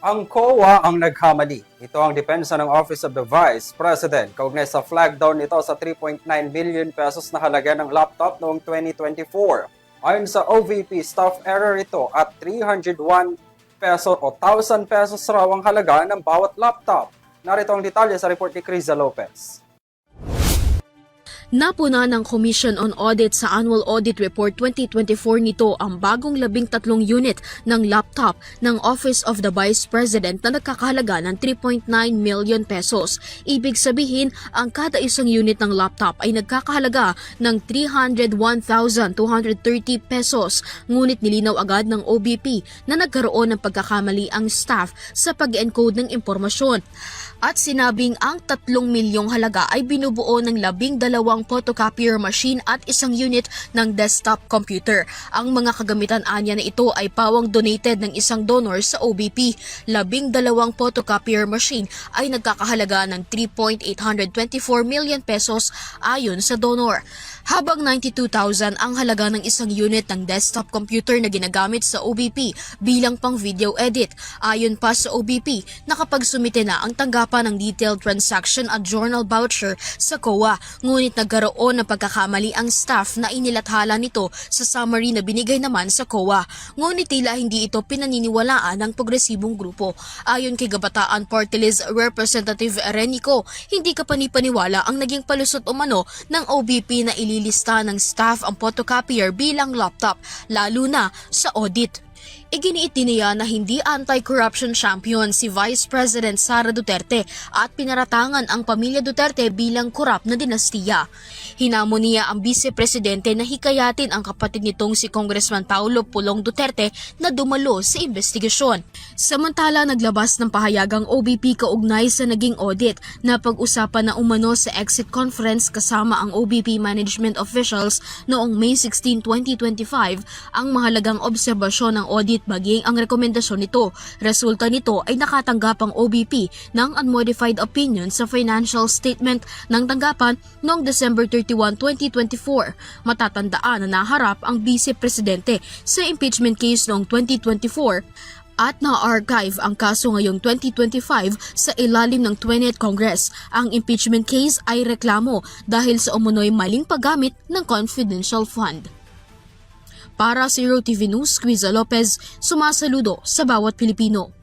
Ang COA ang nagkamali. Ito ang depensa ng Office of the Vice President kaugnay sa flag down nito sa 3.9 million pesos na halaga ng laptop noong 2024. Ayon sa OVP, staff error ito at 301 peso o 1,000 pesos raw ang halaga ng bawat laptop. Narito ang detalye sa report ni Criza Lopez. Napuna ng Commission on Audit sa Annual Audit Report 2024 nito ang bagong 13 unit ng laptop ng Office of the Vice President na nagkakahalaga ng 3.9 million pesos. Ibig sabihin, ang kada isang unit ng laptop ay nagkakahalaga ng 301,230 pesos. Ngunit nilinaw agad ng OBP na nagkaroon ng pagkakamali ang staff sa pag-encode ng impormasyon. At sinabing ang 3 milyong halaga ay binubuo ng 12 photocopier machine at isang unit ng desktop computer. Ang mga kagamitan anya na ito ay pawang donated ng isang donor sa OBP. 12 photocopier machine ay nagkakahalaga ng 3.824 million pesos ayon sa donor. Habang 92,000 ang halaga ng isang unit ng desktop computer na ginagamit sa OBP bilang pang video edit. Ayon pa sa OBP, nakapagsumite na ang tanggapan ng detailed transaction at journal voucher sa COA. Ngunit nagkaroon ng pagkakamali ang staff na inilathala nito sa summary na binigay naman sa COA. Ngunit tila hindi ito pinaniniwalaan ng progresibong grupo. Ayon kay Kabataan Party List Representative Renico, hindi kapanipaniwala ang naging palusot umano ng OBP na ililista ng staff ang photocopier bilang laptop, lalo na sa audit. Iginiit din niya na hindi anti-corruption champion si Vice President Sara Duterte at pinaratangan ang pamilya Duterte bilang korap na dinastiya. Hinamon niya ang Vice Presidente na hikayatin ang kapatid nitong si Congressman Paulo Pulong Duterte na dumalo sa investigasyon. Samantala, naglabas ng pahayagang OBP kaugnay sa naging audit na pag-usapan na umano sa exit conference kasama ang OBP management officials noong May 16, 2025 ang mahalagang obserbasyon ng audit maging ang rekomendasyon nito. Resulta nito ay nakatanggap ang OBP ng unmodified opinion sa financial statement ng tanggapan noong December 31, 2024. Matatandaan na naharap ang Vice Presidente sa impeachment case noong 2024 at na-archive ang kaso ngayong 2025 sa ilalim ng 20th Congress. Ang impeachment case ay reklamo dahil sa umunoy maling paggamit ng confidential fund. Para sa Zero TV News, Criza Lopez, sumasaludo sa bawat Pilipino.